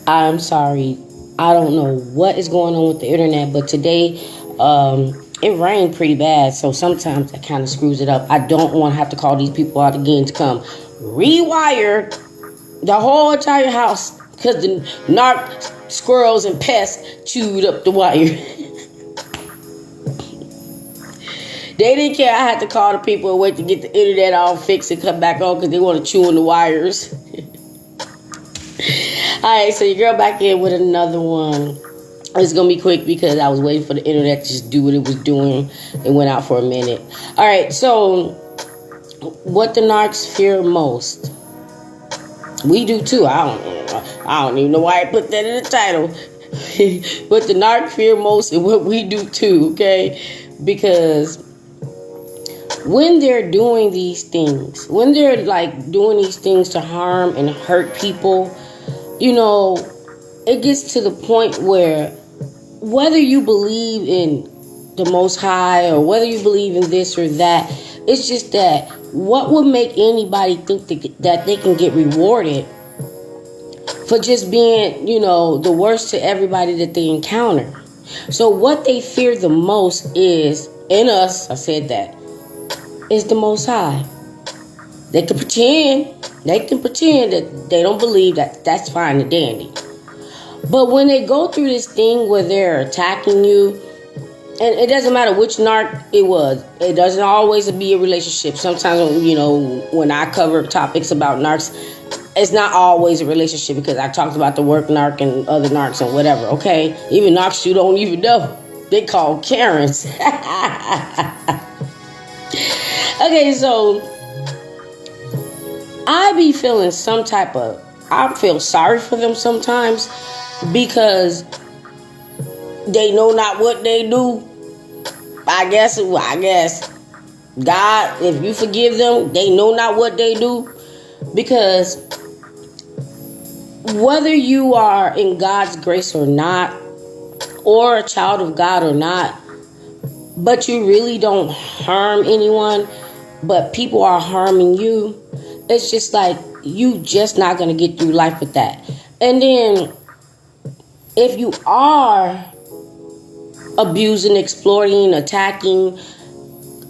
I'm sorry. I don't know what is going on with the internet, but today it rained pretty bad, so sometimes that kind of screws it up. I don't want to have to call these people out again to come rewire the whole entire house because the narc squirrels and pests chewed up the wire. They didn't care. I had to call the people and wait to get the internet all fixed and come back on because they want to chew on the wires. Alright, so your girl back in with another one. It's going to be quick because I was waiting for the internet to just do what it was doing. It went out for a minute. Alright, so what the narcs fear most? We do too. I don't even know why I put that in the title. What the narcs fear most and what we do too, okay? Because when they're doing these things, when they're like doing these things to harm and hurt people, it gets to the point where whether you believe in the Most High or whether you believe in this or that, it's just that what would make anybody think that they can get rewarded for just being, the worst to everybody that they encounter? So what they fear the most is, in us, I said that, is the Most High. They can pretend that they don't believe that. That's fine and dandy. But when they go through this thing where they're attacking you, and it doesn't matter which narc it was, it doesn't always be a relationship. Sometimes, when I cover topics about narcs, it's not always a relationship because I talked about the work narc and other narcs and whatever, okay? Even narcs you don't even know. They call Karens. Okay, so I be feeling I feel sorry for them sometimes because they know not what they do. I guess, God, if you forgive them, they know not what they do. Because whether you are in God's grace or not, or a child of God or not, but you really don't harm anyone, but people are harming you, it's just like you just not going to get through life with that. And then if you are abusing, exploiting, attacking,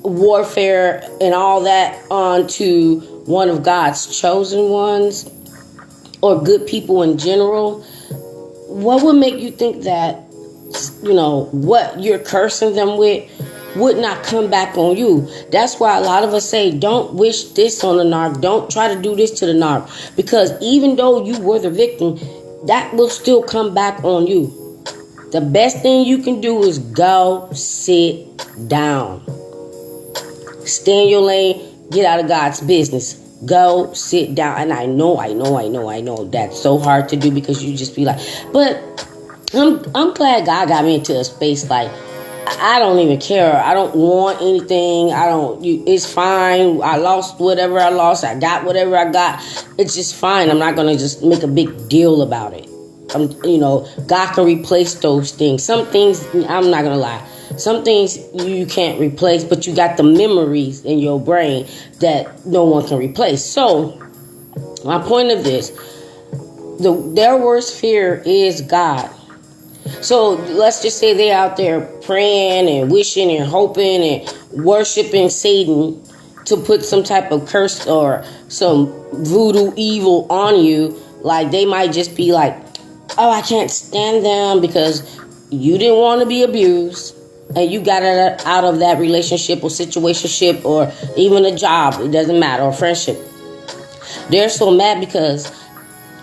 warfare and all that onto one of God's chosen ones or good people in general, what would make you think that what you're cursing them with would not come back on you? That's why a lot of us say, don't wish this on the narc. Don't try to do this to the narc. Because even though you were the victim, that will still come back on you. The best thing you can do is go sit down. Stay in your lane. Get out of God's business. Go sit down. And I know that's so hard to do because you just be like, but I'm glad God got me into a space like, I don't even care. I don't want anything. It's fine. I lost whatever I lost. I got whatever I got. It's just fine. I'm not going to just make a big deal about it. God can replace those things. Some things, I'm not going to lie. Some things you can't replace, but you got the memories in your brain that no one can replace. So, my point of this, their worst fear is God. So let's just say they're out there praying and wishing and hoping and worshiping Satan to put some type of curse or some voodoo evil on you. Like they might just be like, oh, I can't stand them because you didn't want to be abused and you got out of that relationship or situationship or even a job. It doesn't matter, or friendship. They're so mad because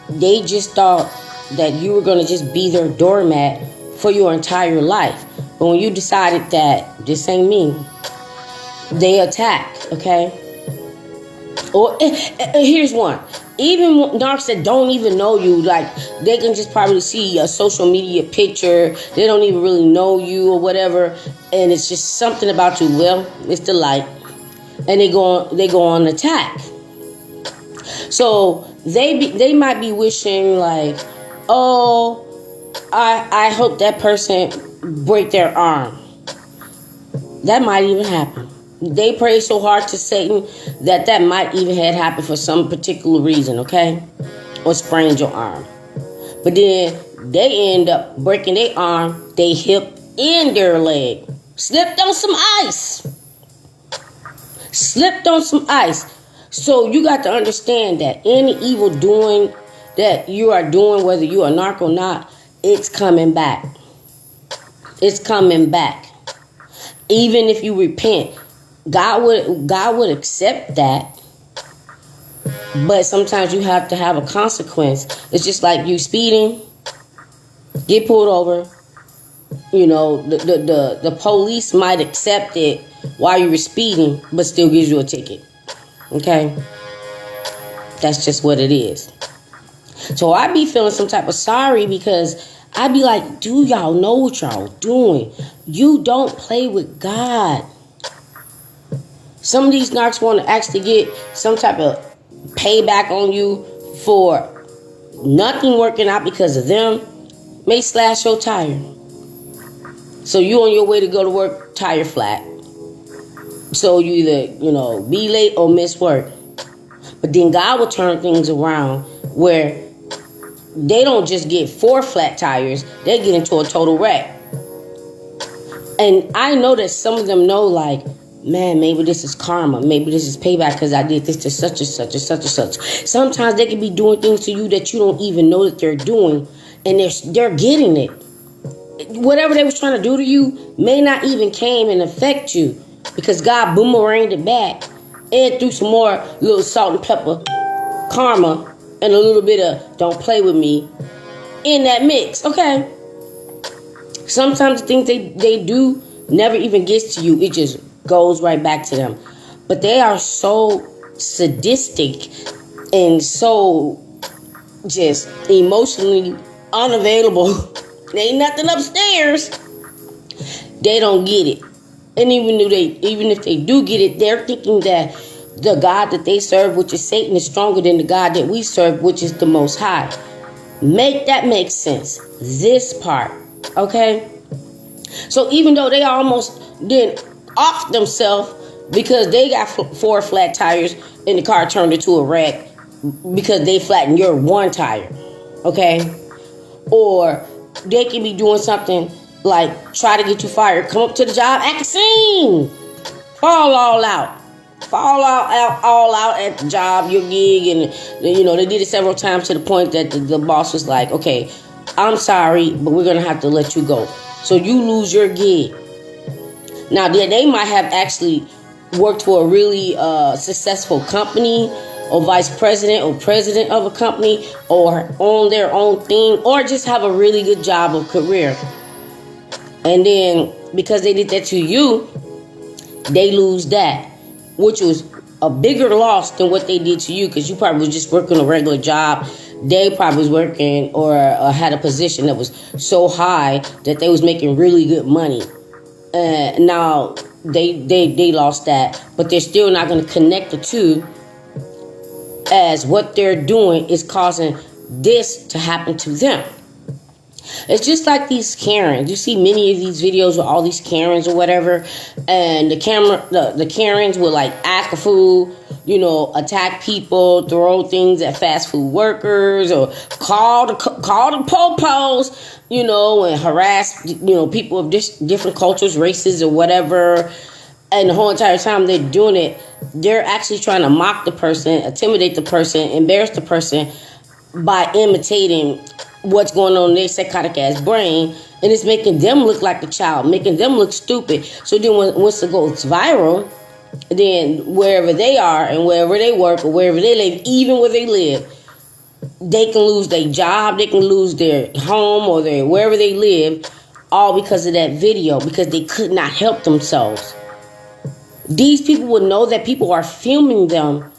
they just thought that you were going to just be their doormat for your entire life. But when you decided that this ain't me, they attack, okay? Or here's one. Even narcs that don't even know you, like they can just probably see a social media picture. They don't even really know you or whatever. And it's just something about you. Well, it's the light. And they go on attack. So they might be wishing like, oh, I hope that person break their arm. That might even happen. They pray so hard to Satan that might even had happened for some particular reason, okay? Or sprained your arm. But then they end up breaking their arm, their hip, and their leg. Slipped on some ice. Slipped on some ice. So you got to understand that any evil doing that you are doing, whether you are narc or not, it's coming back. It's coming back. Even if you repent, God would accept that. But sometimes you have to have a consequence. It's just like you speeding, get pulled over. You know, the police might accept it while you were speeding, but still gives you a ticket. Okay? That's just what it is. So I be feeling some type of sorry because I be like, do y'all know what y'all doing? You don't play with God. Some of these narcs want to actually get some type of payback on you for nothing working out because of them. May slash your tire. So you on your way to go to work, tire flat. So you either, be late or miss work. But then God will turn things around where they don't just get 4 flat tires, they get into a total wreck. And I know that some of them know, like, man, maybe this is karma. Maybe this is payback because I did this to such and such and such and such. Sometimes they can be doing things to you that you don't even know that they're doing, and they're getting it. Whatever they was trying to do to you may not even came and affect you because God boomeranged it back and threw some more little salt and pepper karma and a little bit of don't play with me in that mix. Okay. Sometimes the things they do never even gets to you. It just goes right back to them. But they are so sadistic and so just emotionally unavailable. There ain't nothing upstairs. They don't get it. And even if they do get it, they're thinking that the God that they serve, which is Satan, is stronger than the God that we serve, which is the Most High. Make that make sense. This part. Okay? So even though they almost did off themselves because they got 4 flat tires and the car turned into a wreck because they flattened your 1 tire. Okay? Or they can be doing something like try to get you fired, come up to the job, act a scene, fall all out at the job, your gig, and they did it several times to the point that the boss was like, okay, I'm sorry, but we're gonna have to let you go. So you lose your gig. Now they might have actually worked for a really successful company, or vice president or president of a company, or own their own thing, or just have a really good job or career. And then because they did that to you, they lose that, which was a bigger loss than what they did to you, because you probably was just working a regular job. They probably was working or had a position that was so high that they was making really good money. Now they lost that, but they're still not going to connect the two, as what they're doing is causing this to happen to them. It's just like these Karens. You see many of these videos with all these Karens or whatever, and the Karens will like act a fool, attack people, throw things at fast food workers, or call the popos, and harass people of different cultures, races, or whatever. And the whole entire time they're doing it, they're actually trying to mock the person, intimidate the person, embarrass the person by imitating what's going on in their psychotic ass brain, and it's making them look like a child, making them look stupid. So then once it goes viral, then wherever they are and wherever they work or wherever they live, even where they live, they can lose their job, they can lose their home or wherever they live, all because of that video, because they could not help themselves. These people will know that people are filming them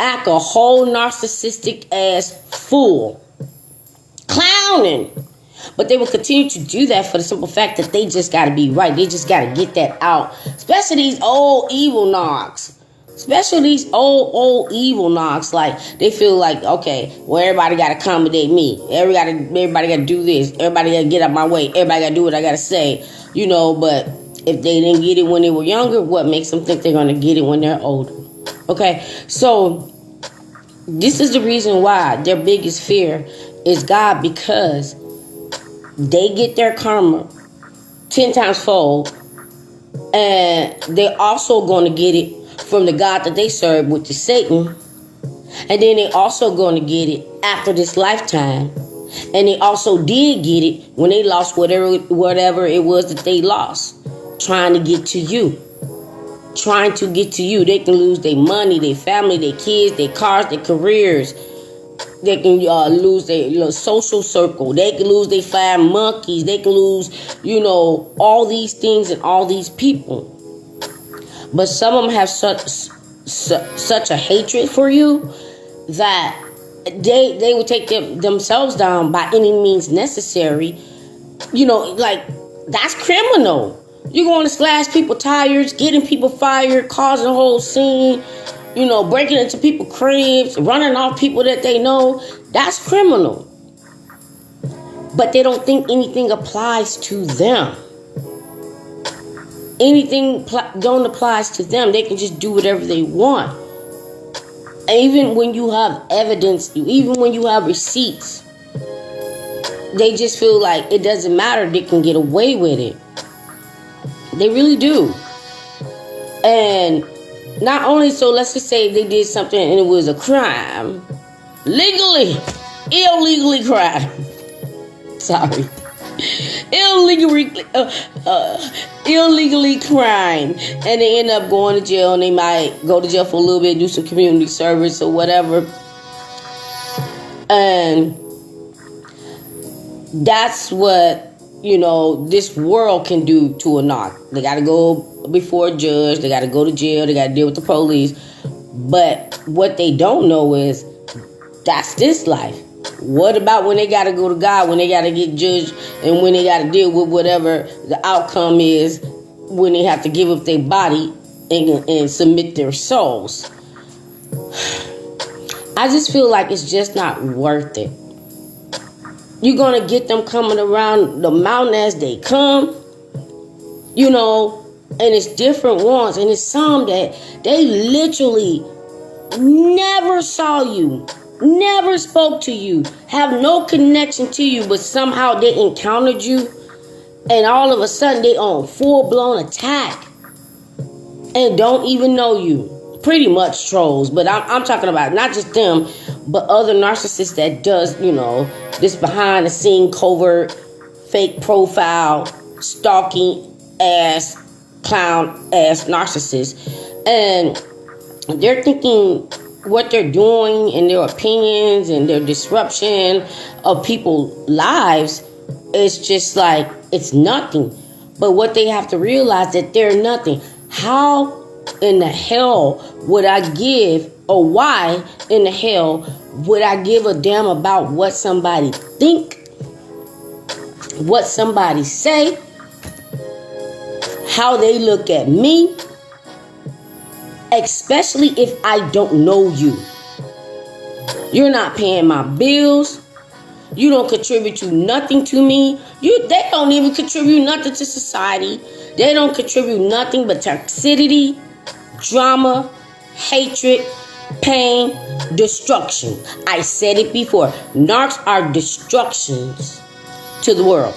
act a whole narcissistic ass fool, clowning. But they will continue to do that for the simple fact that they just got to be right. They just got to get that out. Especially these old evil narcs. Especially these old evil narcs. Like, they feel like, okay, well, everybody got to accommodate me. Everybody got to do this. Everybody got to get out my way. Everybody got to do what I got to say. But if they didn't get it when they were younger, what makes them think they're going to get it when they're older? Okay, so this is the reason why their biggest fear is God, because they get their karma 10 times fold, and they're also going to get it from the God that they serve, which is Satan. And then they also going to get it after this lifetime. And they also did get it when they lost whatever it was that they lost, trying to get to you. Trying to get to you. They can lose their money, their family, their kids, their cars, their careers. They can lose their social circle. They can lose their 5 monkeys. They can lose, all these things and all these people. But some of them have such a hatred for you that they would take themselves down by any means necessary. That's criminal. You're going to slash people's tires, getting people fired, causing a whole scene. Breaking into people's cribs, running off people that they know. That's criminal. But they don't think anything applies to them. Anything don't applies to them. They can just do whatever they want. And even when you have evidence, even when you have receipts, they just feel like it doesn't matter. They can get away with it. They really do. And not only so, let's just say they did something and it was a crime. Illegally crime. Sorry. Illegally crime. And they end up going to jail, and they might go to jail for a little bit, do some community service or whatever. And that's what, this world can do to a narc. They got to go before a judge. They got to go to jail. They got to deal with the police. But what they don't know is that's this life. What about when they got to go to God, when they got to get judged, and when they got to deal with whatever the outcome is, when they have to give up their body and submit their souls? I just feel like it's just not worth it. You're going to get them coming around the mountain as they come, and it's different ones. And it's some that they literally never saw you, never spoke to you, have no connection to you, but somehow they encountered you. And all of a sudden they on full-blown attack and don't even know you. Pretty much trolls, but I'm talking about not just them, but other narcissists that does, this behind the scene, covert, fake profile, stalking ass, clown ass narcissists. And they're thinking what they're doing and their opinions and their disruption of people's lives is just like, it's nothing. But what they have to realize that they're nothing. How in the hell would I give, or why in the hell would I give a damn about what somebody think, what somebody say, how they look at me, especially if I don't know you? You're not paying my bills. You don't contribute to nothing to me. They don't even contribute nothing to society. They don't contribute nothing but toxicity, drama, hatred, pain, destruction. I said it before. Narcs are destructions to the world.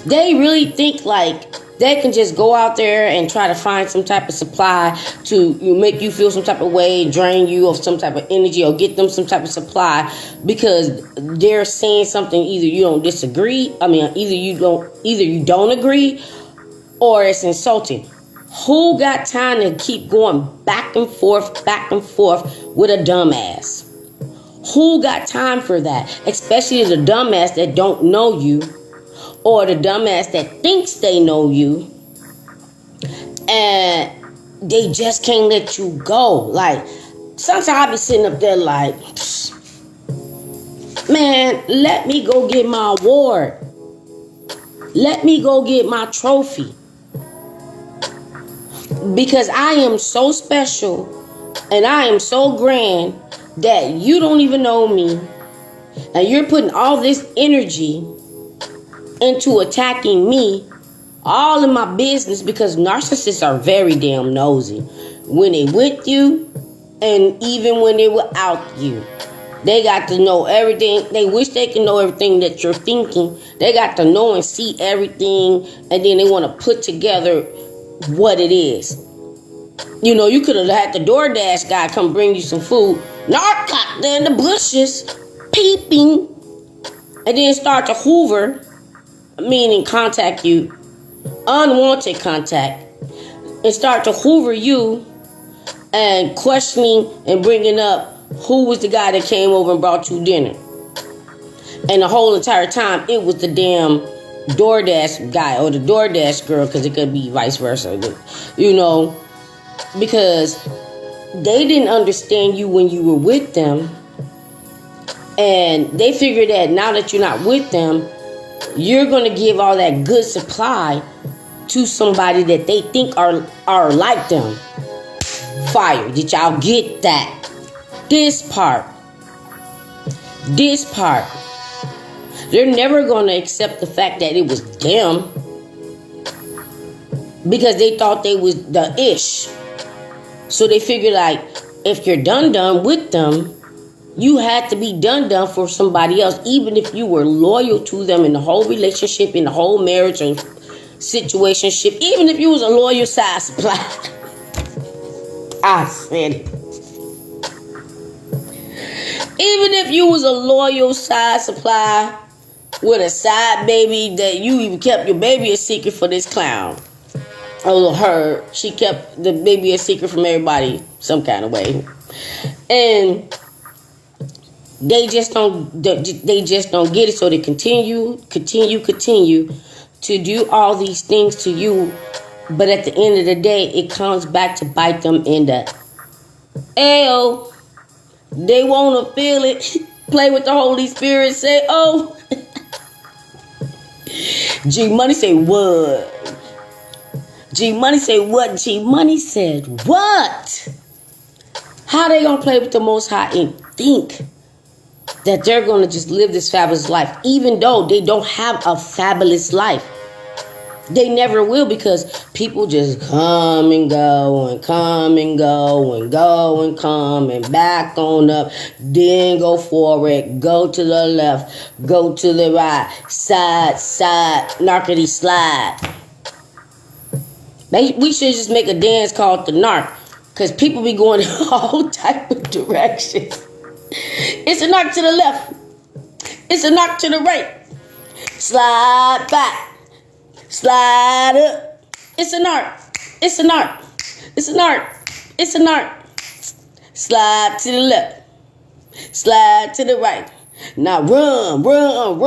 They really think like they can just go out there and try to find some type of supply to make you feel some type of way, drain you of some type of energy, or get them some type of supply because they're saying something. Either you don't disagree. Either you don't agree, or it's insulting. Who got time to keep going back and forth with a dumbass? Who got time for that? Especially the dumbass that don't know you, or the dumbass that thinks they know you, and they just can't let you go. Like, sometimes I be sitting up there like, man, let me go get my award. Let me go get my trophy. Because I am so special and I am so grand that you don't even know me. And you're putting all this energy into attacking me, all in my business, because narcissists are very damn nosy when they with you and even when they without you. They got to know everything. They wish they can know everything that you're thinking. They got to know and see everything, and then they want to put together what it is. You know, you could have had the DoorDash guy come bring you some food. Narc got there in the bushes, peeping, and then start to hoover, meaning contact you, unwanted contact, and start to hoover you and questioning and bringing up who was the guy that came over and brought you dinner. And the whole entire time, it was the damn DoorDash guy or the DoorDash girl, because it could be vice versa, you know, because they didn't understand you when you were with them, and they figured that now that you're not with them, you're going to give all that good supply to somebody that they think are like them. Fire. Did y'all get that? This part. They're never going to accept the fact that it was them, because they thought they was the ish. So they figured, like, if you're done with them, you had to be done for somebody else, even if you were loyal to them in the whole relationship, in the whole marriage or situationship, even if you was a loyal side supply. I said it. Even if you was a loyal side supply with a side baby that you even kept your baby a secret for this clown. Oh, her. She kept the baby a secret from everybody some kind of way. And they just don't get it, so they continue to do all these things to you, but at the end of the day, it comes back to bite them in the ayo. They want to feel it. Play with the Holy Spirit. Say, oh. G Money say what? G Money say what? G Money said what? How they gonna play with the Most High and think that they're gonna just live this fabulous life, even though they don't have a fabulous life? They never will, because people just come and go and come and go and go and come and back on up, then go forward, go to the left, go to the right, side, narkity slide. We should just make a dance called the narc, because people be going all type of directions. It's a narc to the left. It's a narc to the right. Slide back. Slide up. It's a narc. It's a narc. It's a narc. It's a narc. Slide to the left. Slide to the right. Now run. Run,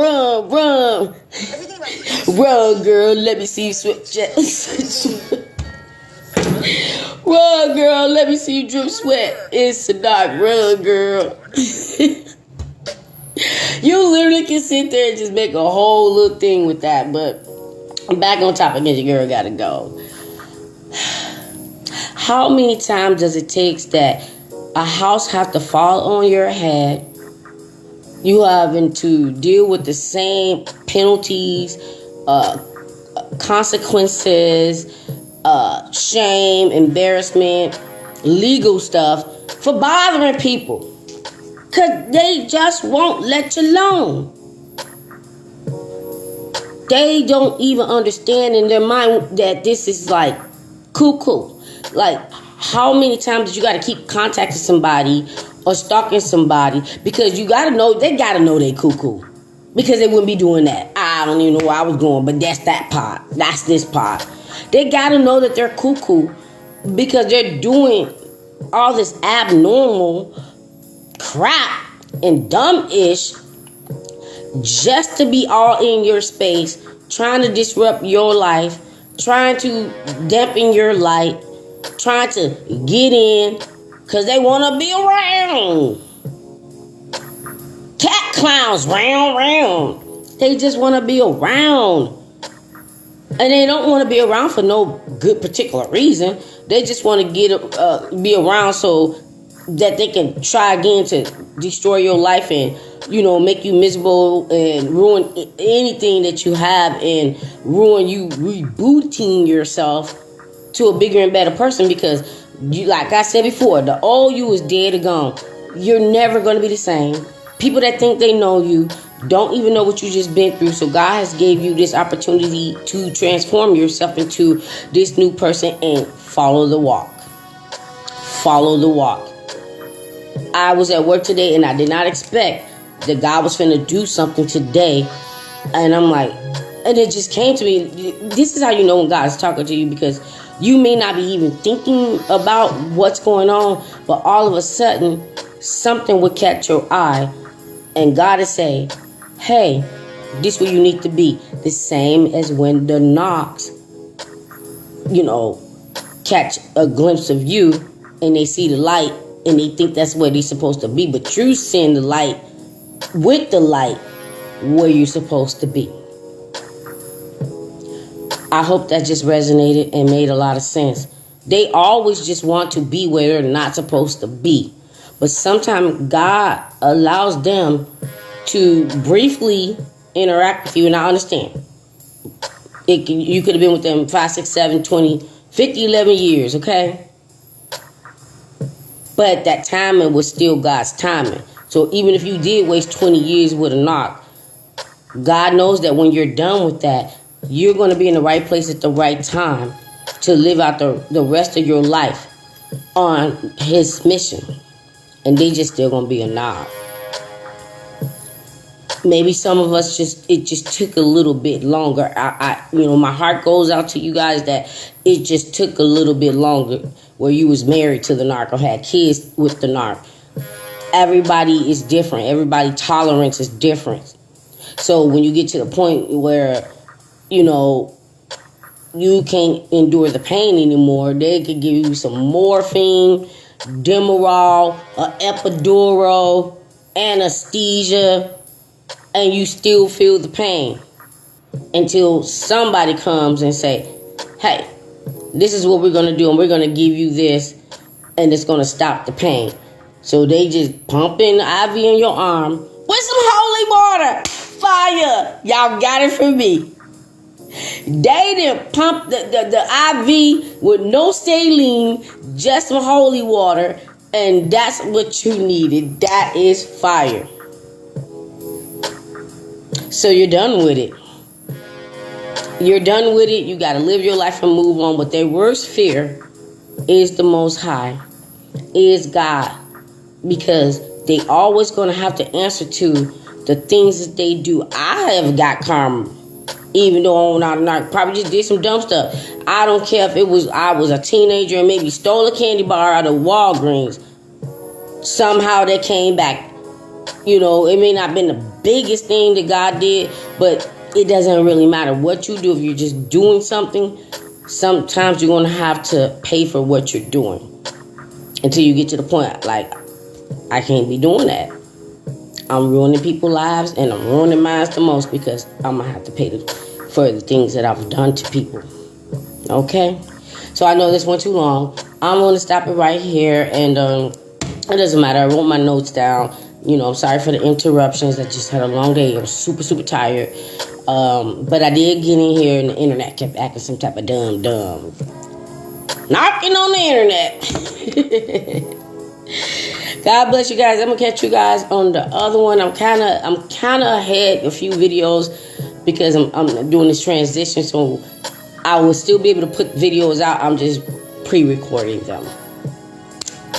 girl. Let me see you switch. Run, girl. Let me see you drip sweat. It's a narc. Run, girl. You literally can sit there and just make a whole little thing with that, but back on topic, your girl gotta go. How many times does it take that a house have to fall on your head? You having to deal with the same penalties, consequences, shame, embarrassment, legal stuff for bothering people, because they just won't let you alone. They don't even understand in their mind that this is like cuckoo. Like, how many times do you got to keep contacting somebody or stalking somebody? Because you got to know, they got to know they cuckoo. Because they wouldn't be doing that. I don't even know where I was going, but that's that part. That's this part. They got to know that they're cuckoo, because they're doing all this abnormal crap and dumb-ish just to be all in your space, trying to disrupt your life, trying to dampen your light, trying to get in, because they want to be around. Cat clowns, round. They just want to be around. And they don't want to be around for no good particular reason. They just want to be around so that they can try again to destroy your life and, make you miserable and ruin anything that you have, and ruin you rebooting yourself to a bigger and better person, because you, like I said before, the old you is dead or gone. you're never going to be the same. People that think they know you don't even know what you just been through. So God has gave you this opportunity to transform yourself into this new person and follow the walk. Follow the walk. I was at work today and I did not expect that God was finna do something today. And I'm like, and it just came to me. This is how you know when God is talking to you, because you may not be even thinking about what's going on, but all of a sudden something will catch your eye and God is saying, hey, this is where you need to be. The same as when the narcs, catch a glimpse of you and they see the light and they think that's where they're supposed to be. But you seeing the light with the light where you're supposed to be. I hope that just resonated and made a lot of sense. They always just want to be where they're not supposed to be. But sometimes God allows them to briefly interact with you. And I understand. You could have been with them 5, 6, 7, 20, 50, 11 years, okay? But that timing was still God's timing. So even if you did waste 20 years with a narc, God knows that when you're done with that, you're going to be in the right place at the right time to live out the rest of your life on his mission. And they just still going to be a narc. Maybe some of us it just took a little bit longer. My heart goes out to you guys that it just took a little bit longer where you was married to the narc or had kids with the narc. Everybody is different. Everybody's tolerance is different. So when you get to the point where, you can't endure the pain anymore, they could give you some morphine, Demerol, epidural, anesthesia, and you still feel the pain until somebody comes and say, hey, this is what we're going to do, and we're going to give you this, and it's going to stop the pain. So they just pump in the IV in your arm with some holy water. Fire. Y'all got it from me. They didn't pump the IV with no saline, just some holy water, and that's what you needed. That is fire. So you're done with it. You're done with it. You got to live your life and move on. But their worst fear is the Most High, is God. Because they always going to have to answer to the things that they do. I have got karma. Even though I probably just did some dumb stuff. I don't care if I was a teenager and maybe stole a candy bar out of Walgreens. Somehow they came back. It may not have been the biggest thing that God did, but it doesn't really matter what you do. If you're just doing something, sometimes you're going to have to pay for what you're doing. Until you get to the point, like, I can't be doing that. I'm ruining people's lives, and I'm ruining mine the most because I'm going to have to pay for the things that I've done to people. Okay? So I know this went too long. I'm going to stop it right here, and it doesn't matter. I wrote my notes down. I'm sorry for the interruptions. I just had a long day. I was super, super tired. But I did get in here, and the internet kept acting some type of dumb. Knocking on the internet. God bless you guys. I'm gonna catch you guys on the other one. I'm kind of ahead a few videos because I'm doing this transition, so I will still be able to put videos out. I'm just pre-recording them.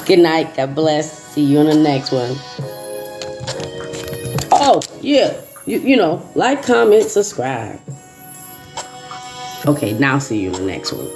Good night. God bless. See you on the next one. Oh yeah, like, comment, subscribe. Okay, now see you in the next one.